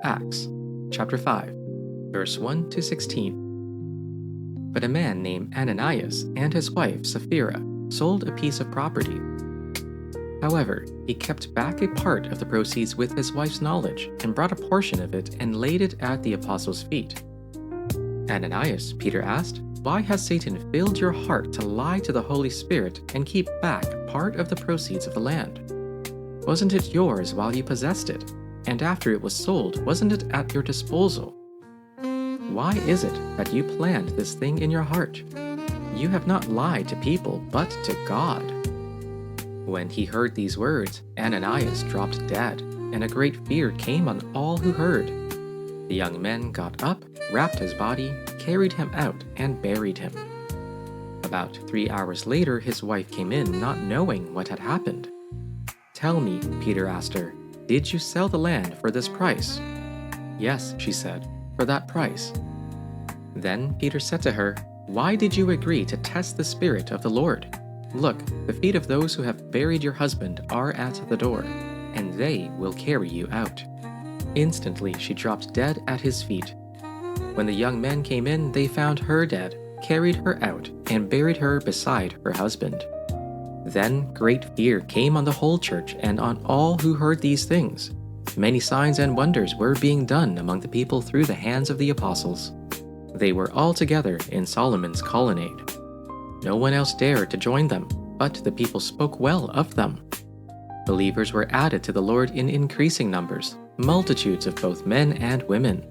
Acts, chapter 5, verse 1 to 16. But a man named Ananias and his wife Sapphira sold a piece of property. However, he kept back a part of the proceeds with his wife's knowledge and brought a portion of it and laid it at the apostles' feet. Ananias, Peter asked, "Why has Satan filled your heart to lie to the Holy Spirit and keep back part of the proceeds of the land? Wasn't it yours while you possessed it? And after it was sold, wasn't it at your disposal? Why is it that you planned this thing in your heart? You have not lied to people, but to God." When he heard these words, Ananias dropped dead, and a great fear came on all who heard. The young men got up, wrapped his body, carried him out, and buried him. About 3 hours later, his wife came in, not knowing what had happened. "Tell me," Peter asked her, "did you sell the land for this price?" "Yes," she said, "for that price." Then Peter said to her, "Why did you agree to test the Spirit of the Lord? Look, the feet of those who have buried your husband are at the door, and they will carry you out." Instantly she dropped dead at his feet. When the young men came in, they found her dead, carried her out, and buried her beside her husband. Then great fear came on the whole church and on all who heard these things. Many signs and wonders were being done among the people through the hands of the apostles. They were all together in Solomon's colonnade. No one else dared to join them, but the people spoke well of them. Believers were added to the Lord in increasing numbers, multitudes of both men and women.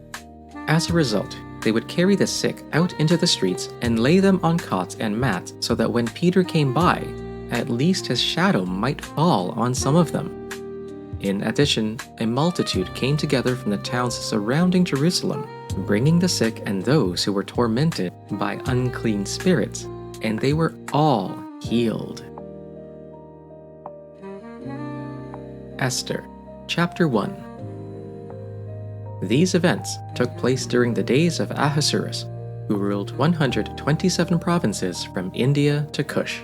As a result, they would carry the sick out into the streets and lay them on cots and mats so that when Peter came by, at least his shadow might fall on some of them. In addition, a multitude came together from the towns surrounding Jerusalem, bringing the sick and those who were tormented by unclean spirits, and they were all healed. Esther, chapter 1. These events took place during the days of Ahasuerus, who ruled 127 provinces from India to Kush.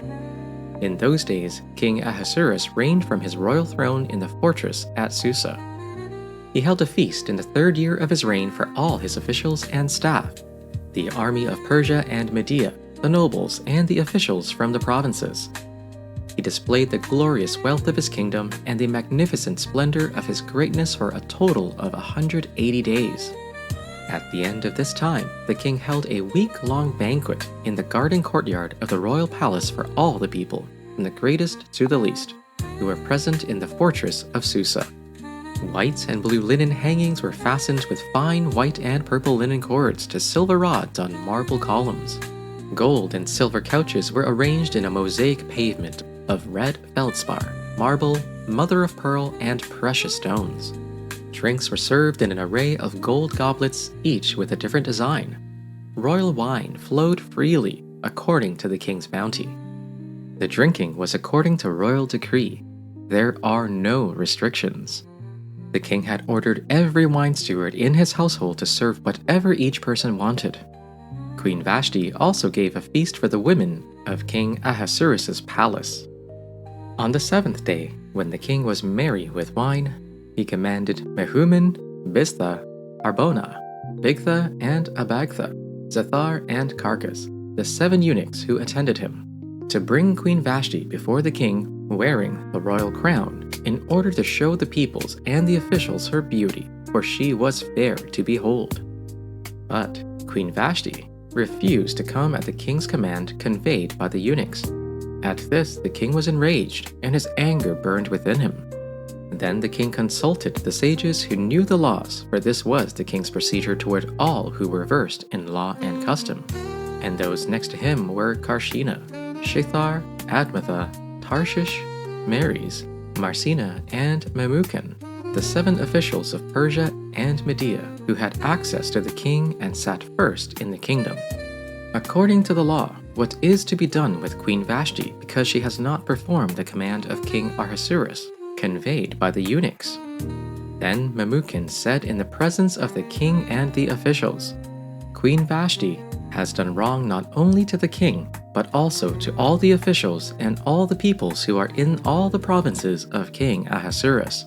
In those days, King Ahasuerus reigned from his royal throne in the fortress at Susa. He held a feast in the 3rd year of his reign for all his officials and staff, the army of Persia and Media, the nobles, and the officials from the provinces. He displayed the glorious wealth of his kingdom and the magnificent splendor of his greatness for a total of 180 days. At the end of this time, the king held a week-long banquet in the garden courtyard of the royal palace for all the people, from the greatest to the least, who were present in the fortress of Susa. White and blue linen hangings were fastened with fine white and purple linen cords to silver rods on marble columns. Gold and silver couches were arranged in a mosaic pavement of red feldspar, marble, mother-of-pearl, and precious stones. Drinks were served in an array of gold goblets, each with a different design. Royal wine flowed freely, according to the king's bounty. The drinking was according to royal decree. There are no restrictions. The king had ordered every wine steward in his household to serve whatever each person wanted. Queen Vashti also gave a feast for the women of King Ahasuerus' palace. On the 7th day, when the king was merry with wine, he commanded Mehuman, Biztha, Harbona, Bigtha, and Abagtha, Zethar, and Carcas, the 7 eunuchs who attended him, to bring Queen Vashti before the king wearing the royal crown, in order to show the peoples and the officials her beauty, for she was fair to behold. But Queen Vashti refused to come at the king's command conveyed by the eunuchs. At this, the king was enraged, and his anger burned within him. Then the king consulted the sages who knew the laws, for this was the king's procedure toward all who were versed in law and custom. And those next to him were Karshina, Shethar, Admatha, Tarshish, Meres, Marsina, and Memucan, the 7 officials of Persia and Media, who had access to the king and sat first in the kingdom. According to the law, what is to be done with Queen Vashti because she has not performed the command of King Ahasuerus, conveyed by the eunuchs? Then Memucan said in the presence of the king and the officials, "Queen Vashti has done wrong not only to the king, but also to all the officials and all the peoples who are in all the provinces of King Ahasuerus.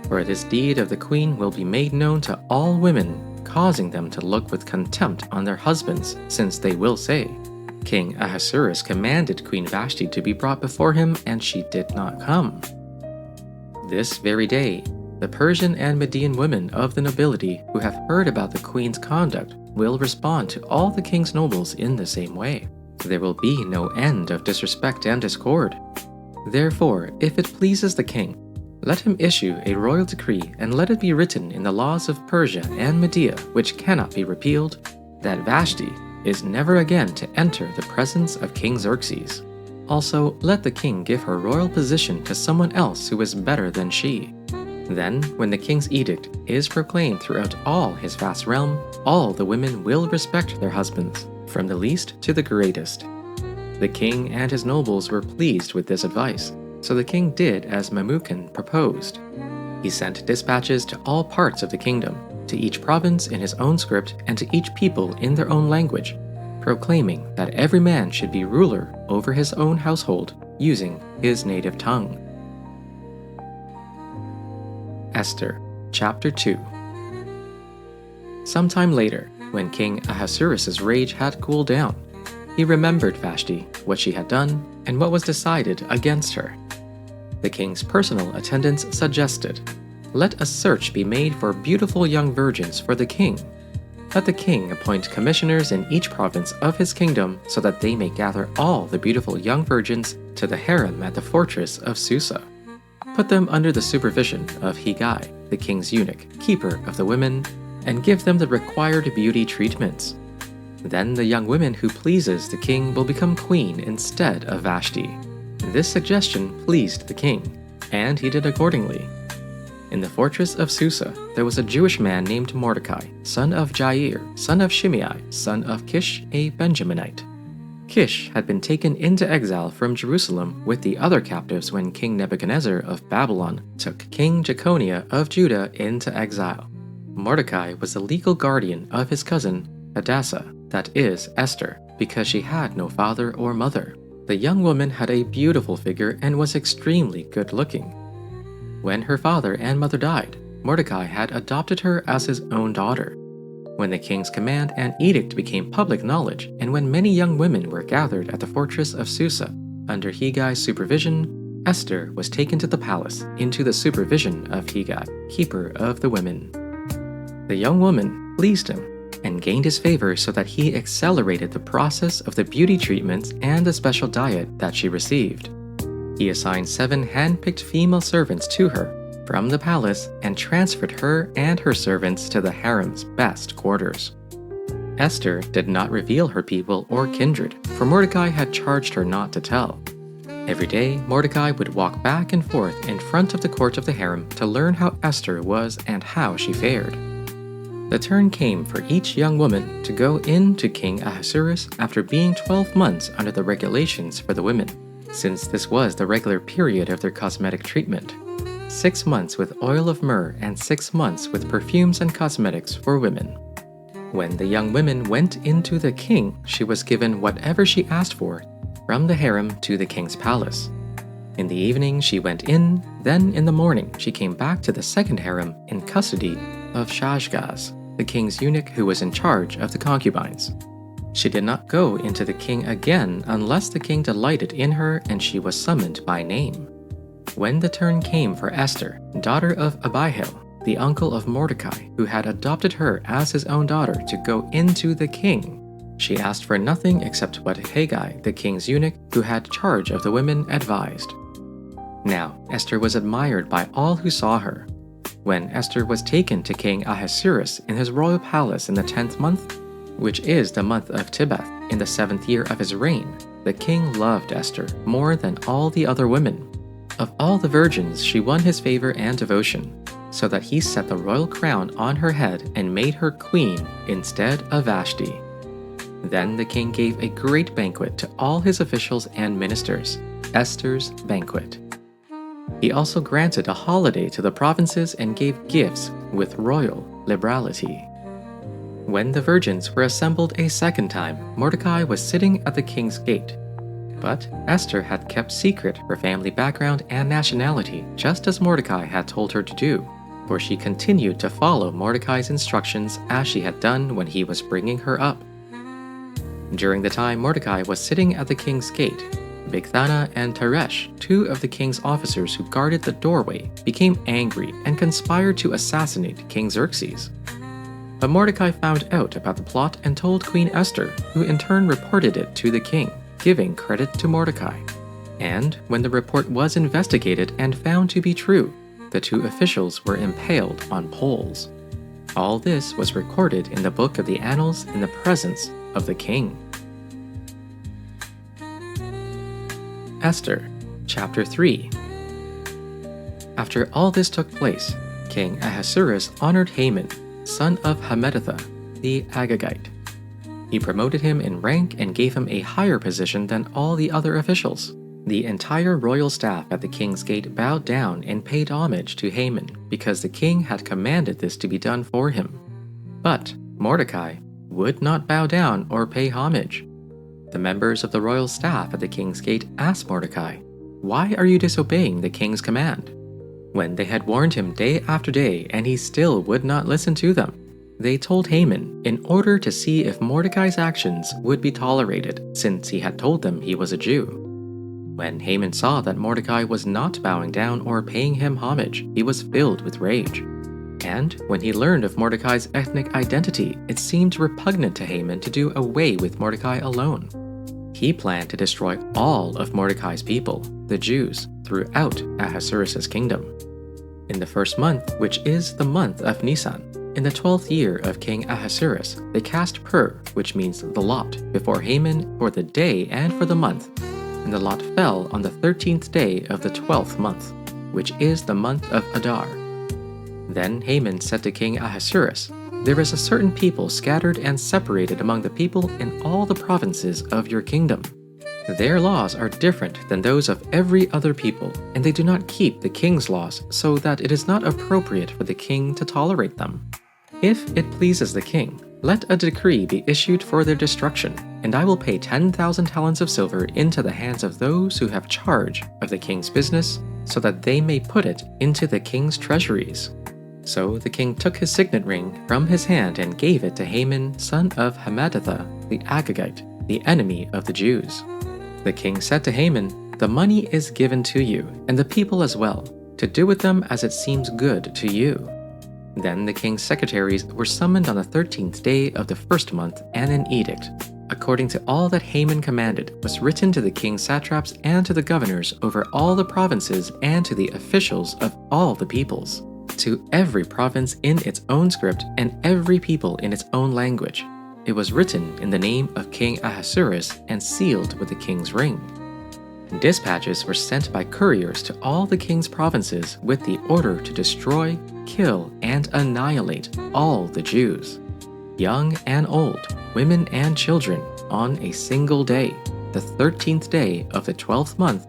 For this deed of the queen will be made known to all women, causing them to look with contempt on their husbands, since they will say, 'King Ahasuerus commanded Queen Vashti to be brought before him, and she did not come.' This very day, the Persian and Median women of the nobility who have heard about the queen's conduct will respond to all the king's nobles in the same way. There will be no end of disrespect and discord. Therefore, if it pleases the king, let him issue a royal decree, and let it be written in the laws of Persia and Media, which cannot be repealed, that Vashti is never again to enter the presence of King Xerxes. Also, let the king give her royal position to someone else who is better than she. Then, when the king's edict is proclaimed throughout all his vast realm, all the women will respect their husbands, from the least to the greatest." The king and his nobles were pleased with this advice, so the king did as Memucan proposed. He sent dispatches to all parts of the kingdom, to each province in his own script and to each people in their own language, proclaiming that every man should be ruler over his own household using his native tongue. Esther Chapter 2. Sometime later, when King Ahasuerus' rage had cooled down, he remembered Vashti, what she had done, and what was decided against her. The king's personal attendants suggested, "Let a search be made for beautiful young virgins for the king. Let the king appoint commissioners in each province of his kingdom so that they may gather all the beautiful young virgins to the harem at the fortress of Susa. Put them under the supervision of Hegai, the king's eunuch, keeper of the women, and give them the required beauty treatments. Then the young woman who pleases the king will become queen instead of Vashti." This suggestion pleased the king, and he did accordingly. In the fortress of Susa, there was a Jewish man named Mordecai, son of Jair, son of Shimei, son of Kish, a Benjaminite. Kish had been taken into exile from Jerusalem with the other captives when King Nebuchadnezzar of Babylon took King Jeconiah of Judah into exile. Mordecai was the legal guardian of his cousin, Hadassah, that is, Esther, because she had no father or mother. The young woman had a beautiful figure and was extremely good-looking. When her father and mother died, Mordecai had adopted her as his own daughter. When the king's command and edict became public knowledge, and when many young women were gathered at the fortress of Susa, under Hegai's supervision, Esther was taken to the palace, into the supervision of Hegai, keeper of the women. The young woman pleased him, and gained his favor so that he accelerated the process of the beauty treatments and the special diet that she received. He assigned 7 hand-picked female servants to her from the palace and transferred her and her servants to the harem's best quarters. Esther did not reveal her people or kindred, for Mordecai had charged her not to tell. Every day, Mordecai would walk back and forth in front of the court of the harem to learn how Esther was and how she fared. The turn came for each young woman to go in to King Ahasuerus after being 12 months under the regulations for the women, since this was the regular period of their cosmetic treatment. 6 months with oil of myrrh and 6 months with perfumes and cosmetics for women. When the young woman went into the king, she was given whatever she asked for, from the harem to the king's palace. In the evening she went in, then in the morning she came back to the second harem in custody of Shashgaz, the king's eunuch who was in charge of the concubines. She did not go into the king again unless the king delighted in her and she was summoned by name. When the turn came for Esther, daughter of Abihail, the uncle of Mordecai, who had adopted her as his own daughter, to go into the king, she asked for nothing except what Hegai, the king's eunuch, who had charge of the women, advised. Now Esther was admired by all who saw her. When Esther was taken to King Ahasuerus in his royal palace in the 10th month, which is the month of Tibeth, in the 7th year of his reign, the king loved Esther more than all the other women. Of all the virgins, she won his favor and devotion, so that he set the royal crown on her head and made her queen instead of Vashti. Then the king gave a great banquet to all his officials and ministers, Esther's banquet. He also granted a holiday to the provinces and gave gifts with royal liberality. When the virgins were assembled a second time, Mordecai was sitting at the king's gate. But Esther had kept secret her family background and nationality, just as Mordecai had told her to do. for she continued to follow Mordecai's instructions as she had done when he was bringing her up. During the time Mordecai was sitting at the king's gate, Bigthana and Teresh, two of the king's officers who guarded the doorway, became angry and conspired to assassinate King Xerxes. But Mordecai found out about the plot and told Queen Esther, who in turn reported it to the king, giving credit to Mordecai. And when the report was investigated and found to be true, the two officials were impaled on poles. All this was recorded in the book of the annals in the presence of the king. Esther, Chapter 3. After all this took place, King Ahasuerus honored Haman, son of Hammedatha, the Agagite. He promoted him in rank and gave him a higher position than all the other officials. The entire royal staff at the king's gate bowed down and paid homage to Haman because the king had commanded this to be done for him. But Mordecai would not bow down or pay homage. The members of the royal staff at the king's gate asked Mordecai, "Why are you disobeying the king's command?" When they had warned him day after day and he still would not listen to them, they told Haman in order to see if Mordecai's actions would be tolerated, since he had told them he was a Jew. When Haman saw that Mordecai was not bowing down or paying him homage, he was filled with rage. And when he learned of Mordecai's ethnic identity, it seemed repugnant to Haman to do away with Mordecai alone. He planned to destroy all of Mordecai's people, the Jews, throughout Ahasuerus' kingdom. In the first month, which is the month of Nisan, in the 12th year of King Ahasuerus, they cast Pur, which means the lot, before Haman for the day and for the month, and the lot fell on the 13th day of the 12th month, which is the month of Adar. Then Haman said to King Ahasuerus, "There is a certain people scattered and separated among the people in all the provinces of your kingdom. Their laws are different than those of every other people, and they do not keep the king's laws, so that it is not appropriate for the king to tolerate them. If it pleases the king, let a decree be issued for their destruction, and I will pay 10,000 talents of silver into the hands of those who have charge of the king's business, so that they may put it into the king's treasuries." So the king took his signet ring from his hand and gave it to Haman, son of Hammedatha, the Agagite, the enemy of the Jews. The king said to Haman, "The money is given to you, and the people as well, to do with them as it seems good to you." Then the king's secretaries were summoned on the 13th day of the first month, and an edict, according to all that Haman commanded, was written to the king's satraps and to the governors over all the provinces and to the officials of all the peoples, to every province in its own script and every people in its own language. It was written in the name of King Ahasuerus and sealed with the king's ring. Dispatches were sent by couriers to all the king's provinces with the order to destroy, kill, and annihilate all the Jews, young and old, women and children, on a single day, the 13th day of the 12th month,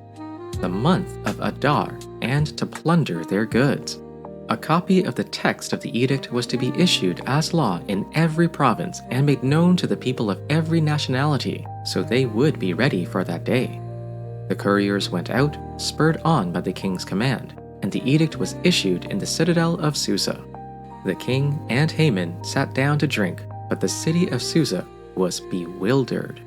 the month of Adar, and to plunder their goods. A copy of the text of the edict was to be issued as law in every province and made known to the people of every nationality, so they would be ready for that day. The couriers went out, spurred on by the king's command, and the edict was issued in the citadel of Susa. The king and Haman sat down to drink, but the city of Susa was bewildered.